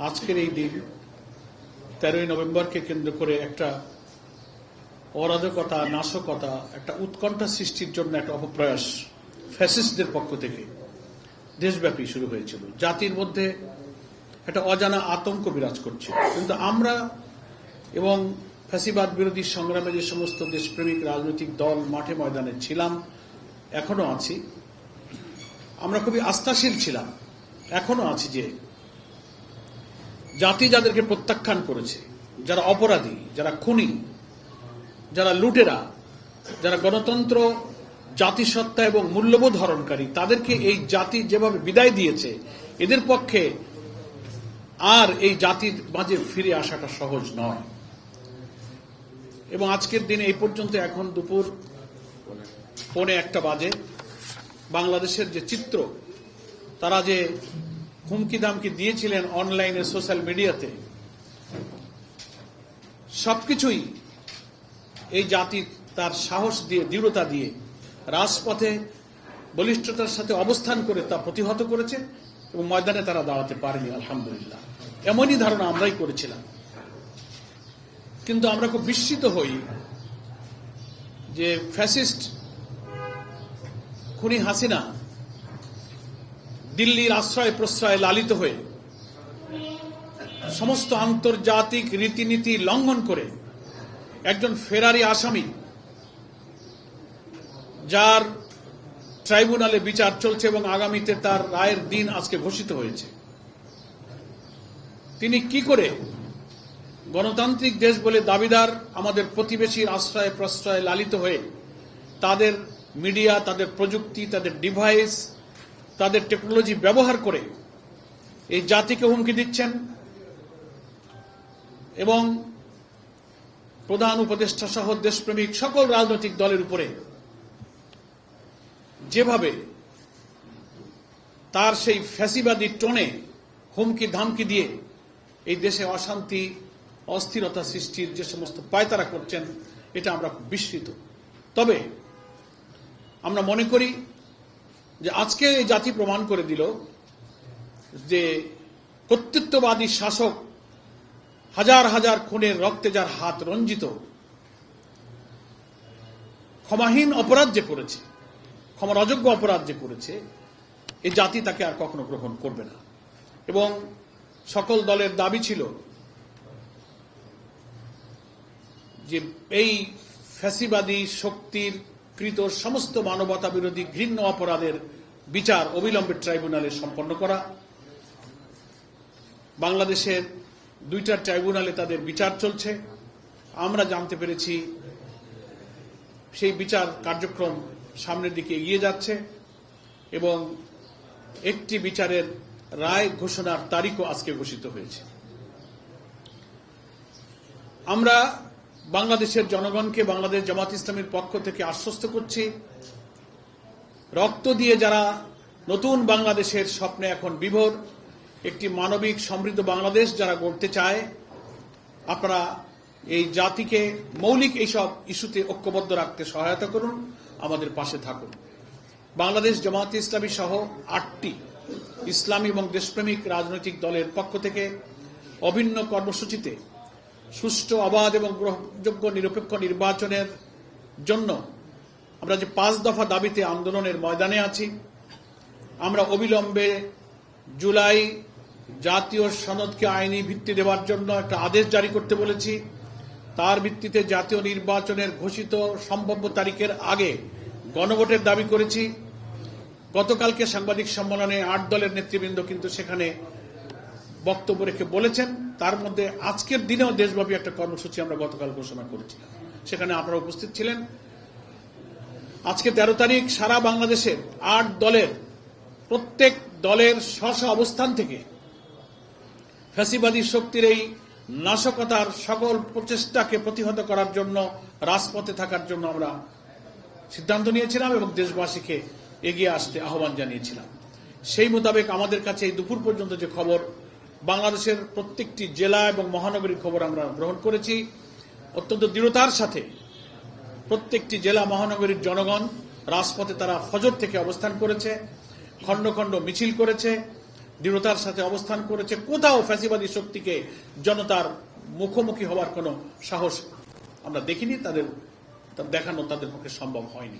আজকের এই দিন 13ই নভেম্বরকে কেন্দ্র করে একটা অরাজকতা, নাশকতা, একটা উৎকণ্ঠা সৃষ্টির জন্য একটা অপপ্রয়াস ফ্যাসিস্টদের পক্ষ থেকে দেশব্যাপী শুরু হয়েছিল। জাতির মধ্যে একটা অজানা আতঙ্ক বিরাজ করছিল। কিন্তু আমরা এবং ফ্যাসিবাদ বিরোধী সংগ্রামে যে সমস্ত দেশপ্রেমিক রাজনৈতিক দল মাঠে ময়দানে ছিলাম, এখনো আছি, আমরা খুবই আস্থাশীল ছিলাম, এখনো আছি যে জাতি যাদেরকে প্রত্যাখ্যান করেছে, যারা অপরাধী, যারা খুনি, যারা লুটেরা, যারা গণতন্ত্র, জাতিসত্তা এবং মূল্যবোধ হরণকারী, তাদেরকে এই জাতি যেভাবে বিদায় দিয়েছে, এদের পক্ষে আর এই জাতির মাঝে ফিরে আসাটা সহজ নয়। এবং আজকের দিনে এই পর্যন্ত এখন দুপুর 1:45 বাজে বাংলাদেশের যে চিত্র, তারা যে হুমকি দামকি দিয়েছিলেন অনলাইনে, সোশ্যাল মিডিয়াতে, সবকিছুই এই জাতি তার সাহস দিয়ে, দৃঢ়তা দিয়ে রাজপথে বলিষ্ঠতার সাথে অবস্থান করে তা প্রতিহত করেছে এবং ময়দানে তারা দাঁড়াতে পারেনি। আলহামদুলিল্লাহ, এমনই ধারণা আমরাই করেছিলাম। কিন্তু আমরা খুব বিস্মিত হই যে ফ্যাসিস্ট খুনি হাসিনা দিল্লির আশ্রয় প্রশ্রয়ে লালিত হয়ে সমস্ত আন্তর্জাতিক রীতিনীতি লঙ্ঘন করে একজন ফেরারি আসামি, যার ট্রাইব্যুনালে বিচার চলছে এবং আগামীতে তার রায়ের দিন আজকে ঘোষিত হয়েছে, তিনি কি করে গণতান্ত্রিক দেশ বলে দাবিদার আমাদের প্রতিবেশীর আশ্রয় প্রশ্রয়ে লালিত হয়ে তাদের মিডিয়া, তাদের প্রযুক্তি, তাদের ডিভাইস, তাদের টেকনোলজি ব্যবহার করে এই জাতিকে হুমকি দিচ্ছেন এবং প্রধান উপদেষ্টা সহ দেশপ্রেমিক সকল রাজনৈতিক দলের উপরে যেভাবে তার সেই ফ্যাসিবাদী টোনে হুমকি ধামকি দিয়ে এই দেশে অশান্তি, অস্থিরতা সৃষ্টির যে সমস্ত পায়তারা করছেন, এটা আমরা খুব বিস্মিত। তবে আমরা মনে করি যে আজকে এই জাতি প্রমাণ করে দিল যে কর্তৃত্ববাদী শাসক হাজার হাজার খুনের রক্তে যার হাত রঞ্জিত, ক্ষমাহীন অপরাধ যে করেছে, ক্ষমার অযোগ্য অপরাধ যে করেছে, এই জাতি তাকে আর কখনো গ্রহণ করবে না। এবং সকল দলের দাবি ছিল যে এই ফ্যাসিবাদী শক্তির কৃত সমস্ত মানবতা বিরোধী ঘৃণ্য অপরাধের বিচার অবিলম্বে ট্রাইব্যুনালে সম্পন্ন করা। বাংলাদেশের 2টা ট্রাইব্যুনালে তাদের বিচার চলছে। আমরা জানতে পেরেছি সেই বিচার কার্যক্রম সামনের দিকে এগিয়ে যাচ্ছে এবং একটি বিচারের রায় ঘোষণার তারিখও আজকে ঘোষিত হয়েছে। আমরা বাংলাদেশের জনগণকে বাংলাদেশ জামাত ইসলামীর পক্ষ থেকে আশ্বস্ত করছি, রক্ত দিয়ে যারা নতুন বাংলাদেশের স্বপ্নে এখন বিভোর, একটি মানবিক সমৃদ্ধ বাংলাদেশ যারা গড়তে চায়, আপনারা এই জাতিকে মৌলিক এইসব ইস্যুতে ঐক্যবদ্ধ রাখতে সহায়তা করুন, আমাদের পাশে থাকুন। বাংলাদেশ জামাত ইসলামী সহ 8টি ইসলামী এবং দেশপ্রেমিক রাজনৈতিক দলের পক্ষ থেকে অভিন্ন কর্মসূচিতে সুষ্ঠু, অবাধ এবং গ্রহণযোগ্য নিরপেক্ষ নির্বাচনের জন্য আমরা যে 5 দফা দাবিতে আন্দোলনের ময়দানে আছি, আমরা অবিলম্বে জুলাই জাতীয় সনদকে আইনি ভিত্তি দেওয়ার জন্য একটা আদেশ জারি করতে বলেছি। তার ভিত্তিতে জাতীয় নির্বাচনের ঘোষিত সম্ভাব্য তারিখের আগে গণভোটের দাবি করেছি। গতকালকে সাংবাদিক সম্মেলনে 8 দলের নেতৃবৃন্দ কিন্তু সেখানে বক্তব্য রেখে বলেছেন। তার মধ্যে আজকের দিনেও দেশব্যাপী একটা কর্মসূচি আমরা গতকাল ঘোষণা করেছিলাম, সেখানে আপনারা উপস্থিত ছিলেন। আজকে 13 তারিখ সারা বাংলাদেশের 8 দলের প্রত্যেক দলের স্ব অবস্থান থেকে ফ্যাসিবাদী শক্তির এই নাশকতার সকল প্রচেষ্টাকে প্রতিহত করার জন্য রাজপথে থাকার জন্য আমরা সিদ্ধান্ত নিয়েছিলাম এবং দেশবাসীকে এগিয়ে আসতে আহ্বান জানিয়েছিলাম। সেই মোতাবেক আমাদের কাছে এই দুপুর পর্যন্ত যে খবর, বাংলাদেশের প্রত্যেকটি জেলা এবং মহানগরীর খবর আমরা গ্রহণ করেছি। অত্যন্ত দৃঢ়তার সাথে প্রত্যেকটি জেলা মহানগরীর জনগণ রাজপথে তারা ফজর থেকে অবস্থান করেছে, খণ্ড খণ্ড মিছিল করেছে, দৃঢ়তার সাথে অবস্থান করেছে। কোথাও ফ্যাসিবাদী শক্তিকে জনতার মুখোমুখি হওয়ার কোনো সাহস আমরা দেখিনি, তাদের দেখানো তাদের পক্ষে সম্ভব হয়নি।